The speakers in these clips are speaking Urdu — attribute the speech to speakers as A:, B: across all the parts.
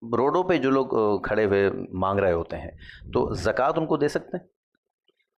A: روڈوں پہ جو لوگ کھڑے ہوئے مانگ رہے ہوتے ہیں تو زکوٰۃ ان کو دے سکتے ہیں؟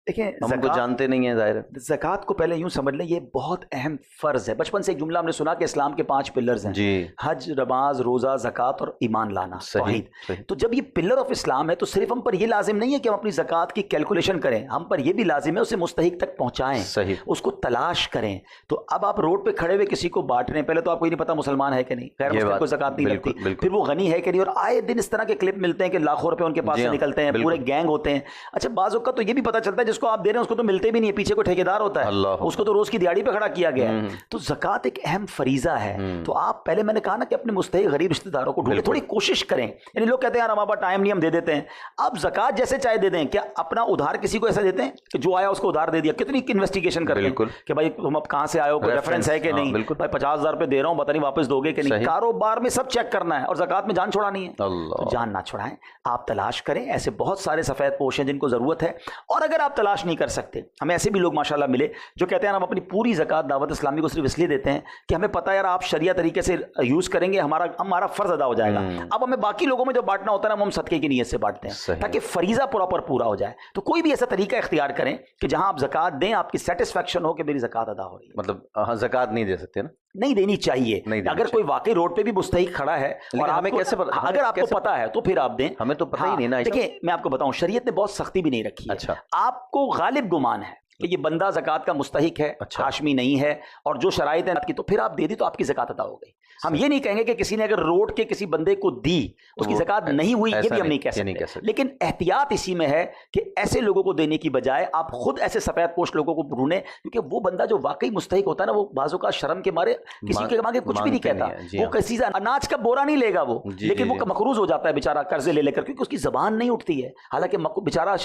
B: دیکھیں
A: ہم ان کو جانتے نہیں ہیں، ظاہر ہے۔
B: زکوٰۃ کو پہلے یوں سمجھ لیں، یہ بہت اہم فرض ہے۔ بچپن سے ایک جملہ ہم نے سنا کہ اسلام کے 5 پلرز ہیں،
A: جی،
B: حج، نماز، روزہ، زکوٰۃ اور ایمان لانا، توحید۔
A: صحیح۔
B: تو جب یہ پلر آف اسلام ہے تو صرف ہم پر یہ لازم نہیں ہے کہ ہم اپنی زکوٰۃ کی کیلکولیشن کریں، ہم پر یہ بھی لازم ہے اسے مستحق تک پہنچائیں،
A: صحیح،
B: اس کو تلاش کریں۔ تو اب آپ روڈ پہ کھڑے ہوئے کسی کو بانٹ رہے ہیں، پہلے تو آپ کو یہ نہیں پتا مسلمان ہے کہ نہیں، غیر مسلم کو زکوٰۃ نہیں لگتی، پھر وہ غنی ہے کہ نہیں، اور آئے دن اس طرح کے کلپ ملتے ہیں کہ لاکھوں روپے ان کے پاس سے نکلتے ہیں، پورے گینگ ہوتے ہیں۔ اچھا، بعض اوقات تو یہ بھی پتا چلتا ہے جس کو آپ دے رہے ہیں اس کو تو ملتے بھی نہیں ہے، پیچھے کوئی ٹھیکیدار ہوتا ہے، اس کو تو روز کی دیہاڑی پہ کھڑا کیا گیا ہے۔ تو زکوٰۃ ایک اہم فریضہ ہے۔ تو آپ پہلے، میں نے کہا نا کہ اپنے مستحق غریب رشتہ داروں کو ڈھونڈیں، تھوڑی کوشش کریں۔ یعنی لوگ کہتے ہیں یار ہمارے پاس ٹائم نہیں، ہم دے دیتے ہیں۔ آپ زکوٰۃ جیسے چاہے دے دیں، کیا اپنا ادھار کسی کو ایسا دیتے ہیں کہ جو آیا اس کو ادھار دے دیا؟ کتنی انویسٹیگیشن کرتے ہیں کہ بھائی تم اب کہاں سے آئے ہو، کوئی ریفرنس ہے کہ نہیں، بھائی 50,000 روپے دے رہا ہوں، پتہ نہیں واپس دو گے کہ نہیں۔ کاروبار میں سب چیک کرنا ہے، اور زکوٰۃ میں جان چھوڑانی ہے۔ تو جان نہ چھوڑائیں، آپ تلاش کریں۔ ایسے بہت سارے سفید پوش ہیں جن کو ضرورت ہے، اور اگر آپ تلاش نہیں کر سکتے، ہمیں ایسے بھی لوگ ماشاءاللہ ملے جو کہتے ہیں ہم اپنی پوری زکوٰۃ دعوت اسلامی کو صرف اس لیے دیتے ہیں کہ ہمیں پتہ ہے یار آپ شریعہ طریقے سے یوز کریں گے، ہمارا فرض ادا ہو جائے گا۔ اب ہمیں باقی لوگوں میں جو بانٹنا ہوتا ہے نا، ہم صدقے کی نیت سے بانٹتے ہیں تاکہ فریضہ پراپر پورا ہو جائے۔ تو کوئی بھی ایسا طریقہ اختیار کریں کہ جہاں آپ زکوٰۃ دیں، آپ کی سیٹسفیکشن ہو کہ میری زکوٰۃ ادا ہو رہی ہے۔
A: مطلب زکوٰۃ نہیں دے سکتے نا؟
B: نہیں دینی چاہیے۔ اگر کوئی واقعی روڈ پہ بھی مستحق کھڑا ہے اور ہمیں کیسے، اگر آپ کو پتا ہے تو پھر آپ دیں۔
A: ہمیں تو پتہ ہی نہیں نا۔
B: دیکھیں میں آپ کو بتاؤں، شریعت نے بہت سختی بھی نہیں رکھی ہے۔ آپ کو غالب گمان ہے کہ یہ بندہ زکوٰۃ کا مستحق ہے، ہاشمی نہیں ہے، اور جو شرائط ہیں کی، تو پھر آپ دے دی تو آپ کی زکوٰۃ ادا ہو گئی۔ ہم یہ نہیں کہیں گے کہ کسی نے اگر روڈ کے کسی بندے کو دی اس کی زکوٰۃ نہیں ہوئی، یہ بھی ہم نہیں کہہ سکتے۔ لیکن احتیاط اسی میں ہے کہ ایسے لوگوں کو دینے کی بجائے آپ خود ایسے سفید پوش لوگوں کو ڈھونڈیں، کیونکہ وہ بندہ جو واقعی مستحق ہوتا ہے نا، وہ بعضوں کا شرم کے مارے کسی کے آگے کچھ بھی نہیں کہتا۔ وہ کسی سے اناج کا بورا نہیں لے گا وہ، لیکن وہ مقروض ہو جاتا ہے بیچارہ قرضے لے کر، کیونکہ اس کی زبان نہیں اٹھتی ہے، حالانکہ بیچارہ